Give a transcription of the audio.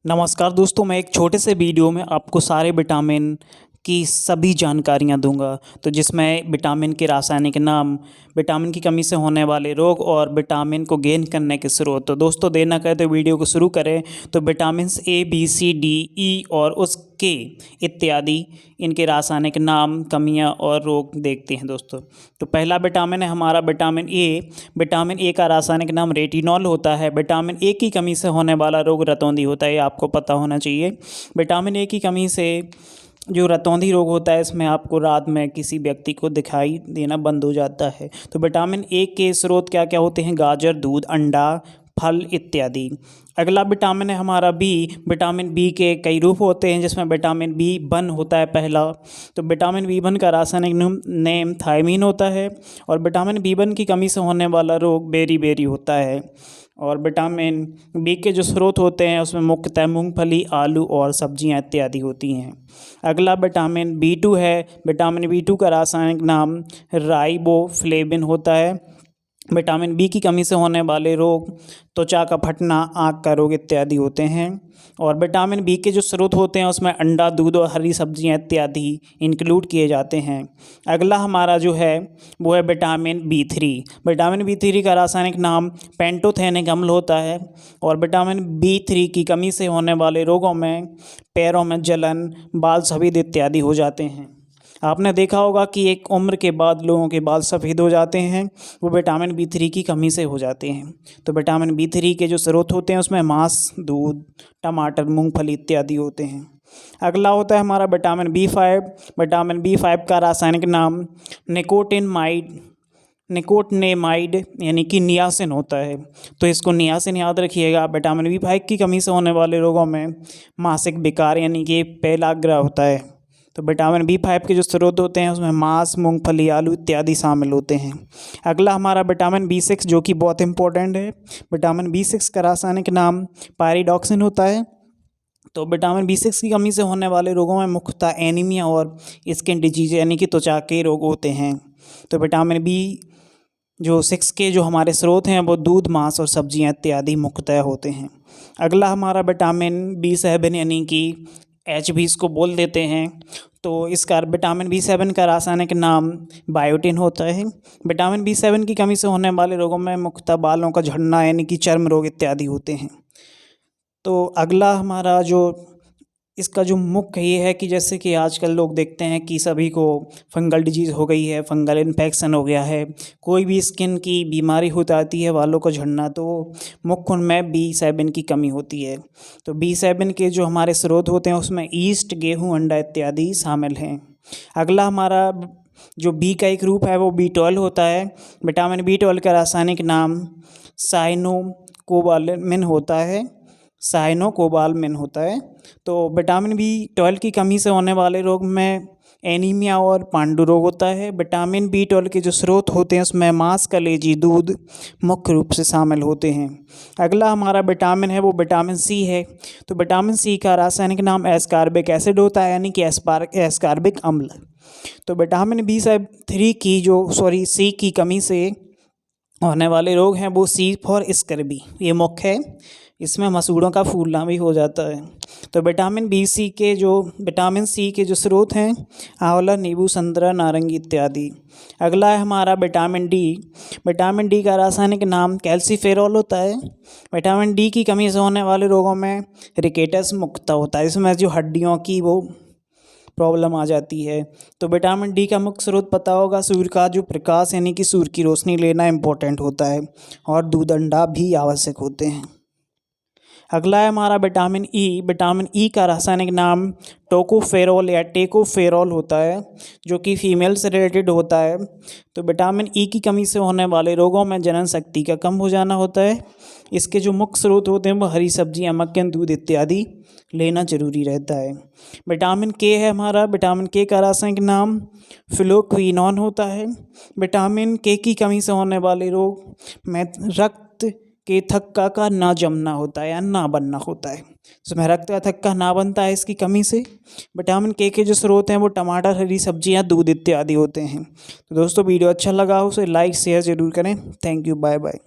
नमस्कार दोस्तों, मैं एक छोटे से वीडियो में आपको सारे विटामिन की सभी जानकारियां दूंगा। तो जिसमें विटामिन के रासायनिक नाम, विटामिन की कमी से होने वाले रोग और विटामिन को गेन करने के स्रोत। तो दोस्तों, देर न करें तो वीडियो को शुरू करें। तो vitamin A, B, C, D, E और उसके इत्यादि इनके रासायनिक नाम, कमियां और रोग देखते हैं दोस्तों। तो पहला विटामिन है हमारा विटामिन ए। विटामिन ए का रासायनिक नाम रेटिनॉल होता है। विटामिन ए की कमी से होने वाला रोग रतौंधी होता है, ये आपको पता होना चाहिए। विटामिन ए की कमी से जो रतौंधी रोग होता है, इसमें आपको रात में किसी व्यक्ति को दिखाई देना बंद हो जाता है। तो विटामिन ए के स्रोत क्या क्या होते हैं? गाजर, दूध, अंडा, फल इत्यादि। अगला विटामिन है हमारा बी। विटामिन बी के कई रूप होते हैं, जिसमें विटामिन बी वन होता है पहला। तो विटामिन बी वन का रासायनिक नेम थायमीन होता है। और विटामिन बी वन की कमी से होने वाला रोग बेरी होता है। और विटामिन बी के जो स्रोत होते हैं, उसमें मुख्यतः मूंगफली, आलू और सब्जियां इत्यादि होती हैं। अगला विटामिन बी टू है। विटामिन बी टू का रासायनिक नाम राइबोफ्लेविन होता है। विटामिन बी की कमी से होने वाले रोग त्वचा का फटना, आँख का रोग इत्यादि होते हैं। और विटामिन बी के जो स्रोत होते हैं, उसमें अंडा, दूध और हरी सब्जियां इत्यादि इंक्लूड किए जाते हैं। अगला हमारा जो है वो है vitamin B three. Vitamin B three का रासायनिक नाम पेंटोथेनिक अम्ल होता है। और विटामिन बी थ्री की कमी से होने वाले रोगों में पैरों में जलन, बाल सफ़ेद इत्यादि हो जाते हैं। आपने देखा होगा कि एक उम्र के बाद लोगों के बाल सफ़ेद हो जाते हैं, वो विटामिन बी थ्री की कमी से हो जाते हैं। तो विटामिन बी थ्री के जो स्रोत होते हैं, उसमें मांस, दूध, टमाटर, मूंगफली इत्यादि होते हैं। अगला होता है हमारा vitamin B five. Vitamin B five का रासायनिक नाम निकोटिनेमाइड यानी कि नियासिन होता है। तो इसको नियासिन याद रखिएगा। विटामिन बी फाइव की कमी से होने वाले रोगों में मासिक विकार यानी कि पेलाग्रा होता है। तो विटामिन बी फाइव के जो स्रोत होते हैं, उसमें मांस, मूंगफली, आलू इत्यादि शामिल होते हैं। अगला हमारा विटामिन बी सिक्स, जो कि बहुत इंपॉर्टेंट है। विटामिन बी सिक्स का रासायनिक नाम पायरिडॉक्सिन होता है। तो विटामिन बी सिक्स की कमी से होने वाले रोगों में मुख्यतः एनीमिया और स्किन डिजीज यानी कि त्वचा के रोग होते हैं। तो विटामिन बी जो सिक्स के जो हमारे स्रोत हैं, वो दूध, मांस और सब्जियां इत्यादि मुख्यतः होते हैं। अगला हमारा विटामिन बी सेवन यानी कि एच भी इसको बोल देते हैं। तो इसका विटामिन बी सेवन का रासायनिक नाम बायोटिन होता है। विटामिन बी सेवन की कमी से होने वाले रोगों में मुख्यतः बालों का झड़ना यानी कि चर्म रोग इत्यादि होते हैं। तो अगला हमारा जो इसका जो मुख्य ये है कि जैसे कि आजकल लोग देखते हैं कि सभी को फंगल डिजीज़ हो गई है, फंगल इन्फेक्शन हो गया है, कोई भी स्किन की बीमारी हो जाती है, बालों को झड़ना, तो मुख्य उनमें बी सेवन की कमी होती है। तो बी सेवन के जो हमारे स्रोत होते हैं, उसमें ईस्ट, गेहूँ, अंडा इत्यादि शामिल हैं। अगला हमारा जो बी का एक रूप है, वो B12 होता है। विटामिन B12 का रासायनिक नाम साइनोकोबालामिन होता है। तो विटामिन B12 की कमी से होने वाले रोग में एनीमिया और पांडु रोग होता है। विटामिन B12 के जो स्रोत होते हैं, उसमें मांस, कलेजी, दूध मुख्य रूप से शामिल होते हैं। अगला हमारा विटामिन है वो विटामिन सी है। तो विटामिन सी का रासायनिक नाम एस्कॉर्बिक एसिड होता है यानी कि एस्कॉर्बिक अम्ल। तो विटामिन सी की कमी से होने वाले रोग हैं वो सी फॉर स्कर्वी, ये मुख्य है। इसमें मसूड़ों का फूलना भी हो जाता है। तो विटामिन सी के जो स्रोत हैं, आंवला, नींबू, संतरा, नारंगी इत्यादि। अगला है हमारा विटामिन डी। विटामिन डी का रासायनिक नाम कैल्सीफेरॉल होता है। विटामिन डी की कमी से होने वाले रोगों में रिकेटस मुख्यतः होता है। इसमें जो हड्डियों की वो प्रॉब्लम आ जाती है। तो विटामिन डी का मुख्य स्रोत पता होगा, सूर्य का जो प्रकाश यानी कि सूर्य की रोशनी लेना इम्पोर्टेंट होता है। और दूध, अंडा भी आवश्यक होते हैं। अगला है हमारा विटामिन ई। विटामिन ई का रासायनिक नाम टोकोफेरॉल या टेकोफेरॉल होता है, जो कि फीमेल से रिलेटेड होता है। तो विटामिन ई की कमी से होने वाले रोगों में जनन शक्ति का कम हो जाना होता है। इसके जो मुख्य स्रोत होते हैं, वो हरी सब्जियां, मक्खन, दूध इत्यादि लेना जरूरी रहता है। विटामिन के है हमारा। विटामिन के का रासायनिक नाम फ्लोक्विनोन होता है। विटामिन के की कमी से होने वाले रोग में रक्त के थक्का का ना जमना होता है या ना बनना होता है। इसमें रक्त का थक्का ना बनता है इसकी कमी से। विटामिन के जो स्रोत हैं, वो टमाटर, हरी सब्जियां, दूध इत्यादि होते हैं। तो दोस्तों, वीडियो अच्छा लगा हो उसे लाइक शेयर ज़रूर करें। Thank you, bye bye.